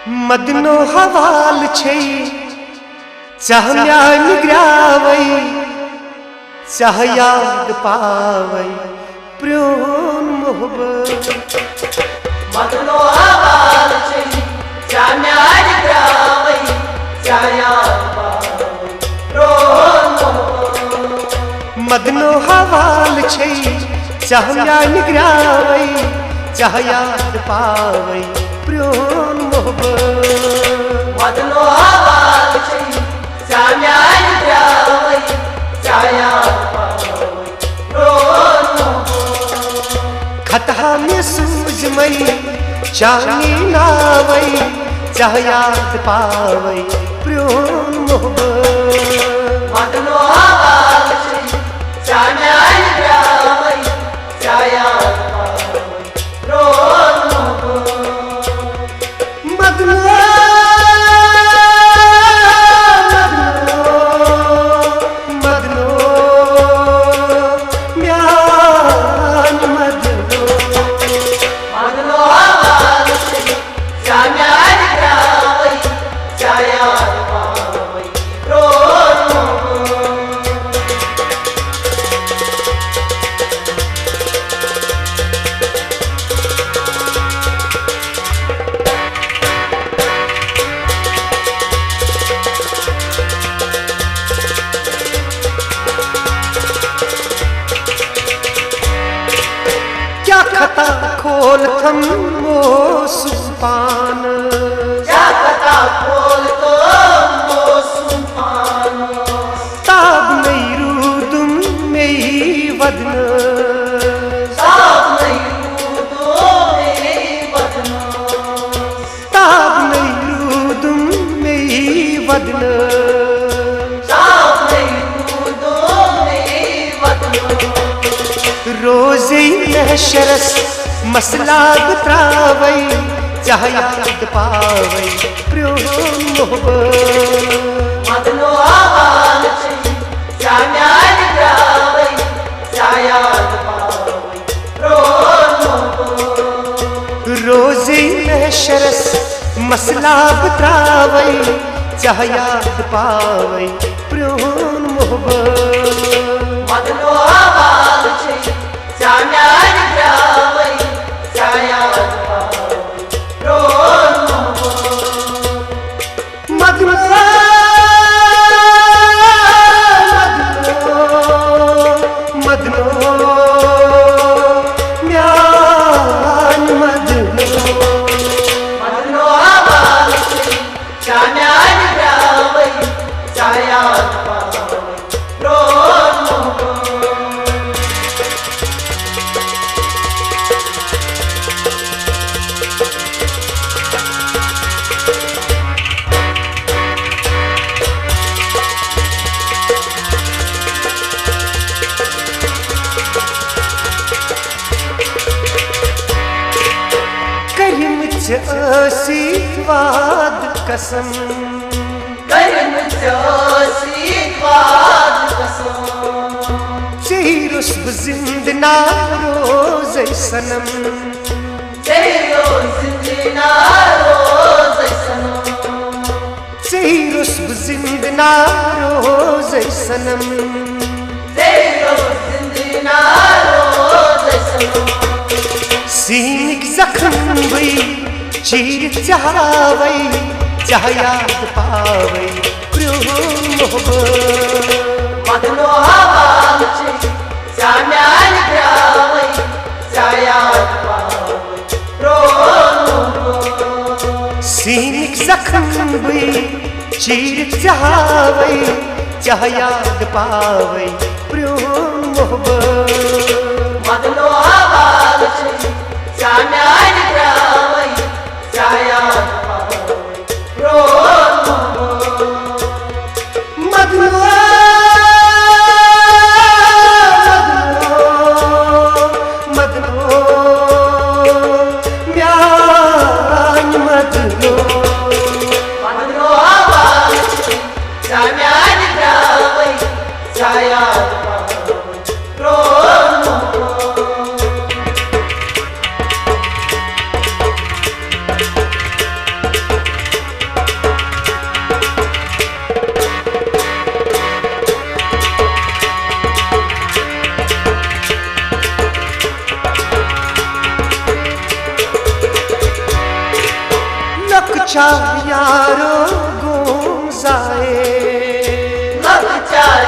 मदनो हवाल छै चाहया निग्रावै चाह याद पावै प्रेम मोहब्बत। मदनो हवाल छै चाहया निग्रावै चाह याद पावै प्रेम मोहब्बत। मदनो हवाल छै चाहया निग्रावै चाह याद पावै प्रेम मोहब्बत। मदनो हवाल छै चाहया निग्रावै चाह याद पावै प्रेम मोहब्बत। खतहा में सूझमई चांदी नावै चाह याद पावै प्रेम मोहब्बत। मदनो हवाल छै चाहया निग्रावै चाह याद पावै प्रेम मोहब्बत। मदनो मदनो म्यान मदनो। मदनो हवाल छै चाहया निग्रावै चाह याद पावै प्रेम मोहब्बत। क्या खता खोल थम वो सुपान क्या कथा खोल तो सुपान ताब नहीं रूदुम में वदन साब नहीं रूदो मेरे बदन ताब नहीं रूदुम में वदन साब नहीं रूदो मेरे बदन। रोज़े महशरस मसला बतरावै चाह याद पावै प्रेम मोहब्बत। मदनो हवाल छै चाहया निग्रावै चाह याद पावै प्रेम मोहब्बत। रोज़े महशरस मसला बतरावै चाह याद पावै प्रेम मोहब्बत। मदनो हवाल छै चाहया निग्रावै चाह याद पावै प्रेम मोहब्बत। मदनो मदनो म्यान मदनो। मदनो हवाल छै चाहया निग्रावै चाह याद पावै प्रेम मोहब्बत। करिम च आशीर्वाद कसम करिम आशीर्वाद कसम चेरुस्ब जिंदना रोज़ सनम तेरो जिंदना रोज़ सनम चेरुस्ब जिंदना रोज़ सनम। तेरो जिंदना रोज़ सनम। सीनिक जख्म हुई चीर चाहवै चाह याद पावै प्रेम मोहब्बत। मदनो हवाल छै चाहया निग्रावै चाह याद पावै प्रेम मोहब्बत। सीनिक जख्म हुई चीर चाहवै चाह याद पावै प्रेम मोहब्बत। मदनो हवाल छै चाहया निग्रावै चाह याद पावै प्रेम मोहब्बत। मदनो मदनो म्यान मदनो। मदनो हवाल छै चाहया निग्रावै चाह याद पावै प्रेम यारो गुम जाए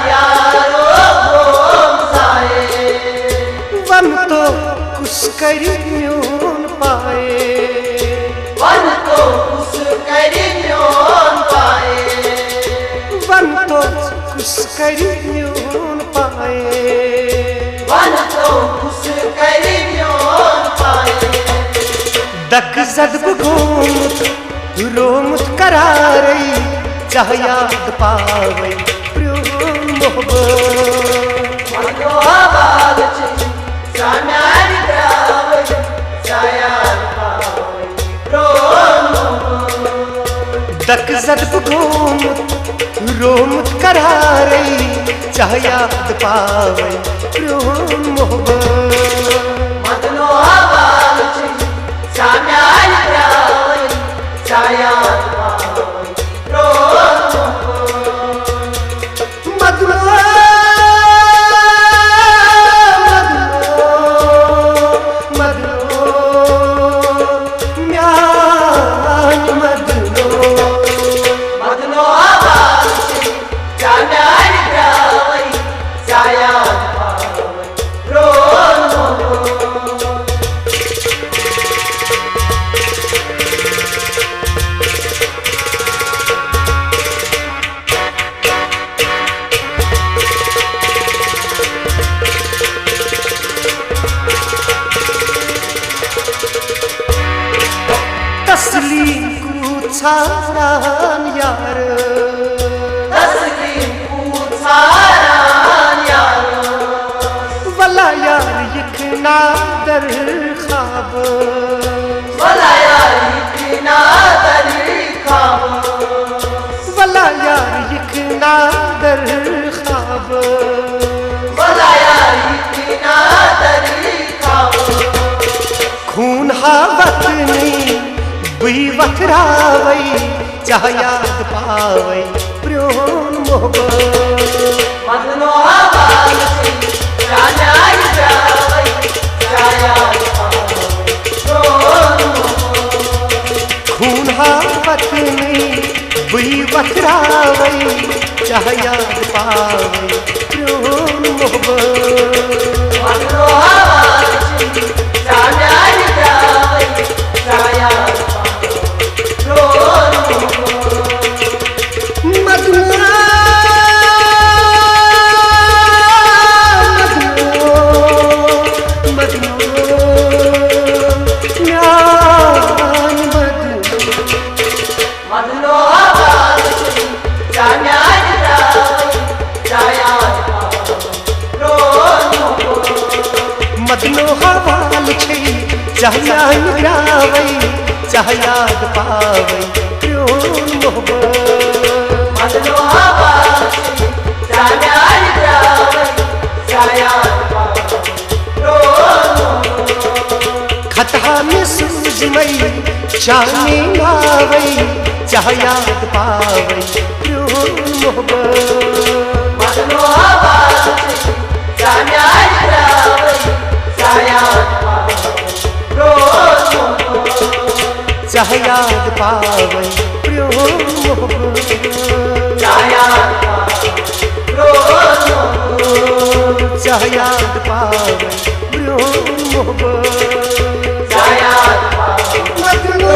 यारो गुम जाए वन तो कुछ करी म्यून पाए वन तो कुछ करी म्यून पाए वन तो कुछ करी म्यून पाए वन तो कुछ करी म्यून पाए दक जद घूमत रोमत करारई चाह याद पावई प्रियोन मोहब्बत मनो आवाज चाम्यारी द्रावई चायाद पावई प्रियोन दक जद घूमत रोमत करारई चाह याद पावई प्रियोन मोहब्बत मनो आवाज चाम्यारी द्रावई चायाद पावई प्रियोन मदनो मदनो म्यान मदनो मदनो आवाज चाम्यारी द्रावई चायाद पावई प्रियोन तस्लीम कुछारान यार तस्लीम कुछारान यार वला यार यखना दर ख्वाब वला यार इतना दरी खाब वला यार यखना दर ख्वाब वला यार इतना दरी खाब खून हा वतनी बुई वखरावई चाह याद पावई प्रियोन मोहब्बत मदनो आवाज चाम्यारी द्रावई चायाद पावई प्रियोन खून हा वतनी बुई वखरावई चाह याद पावई प्रियोन मोहब्बत मदनो आवाज चाम्यारी द्रावई चायाद पावई प्रियोन मदनो मदनो म्यान मदनो मदनो आवाज चाम्यारी द्रावई चायाद पावई प्रियोन मदनो हवाल छे चाहयान ग्रावई चाह याद पावई प्रियोन मोहब्बत मदनो आवाज चाम्यारी द्रावई चायाद पावई प्रियोन खतहा में सूझमई चांदनी आवई चाह याद पावई प्रियोन मोहब्बत मदनो आवाज चाम्यारी द्रावई चायाद पावई प्रियोन चाह याद पावई प्रियोन मोहब्बत चायाद पावई प्रियोन चाह याद पावई प्रियोन मोहब्बत चायाद पावई मदनो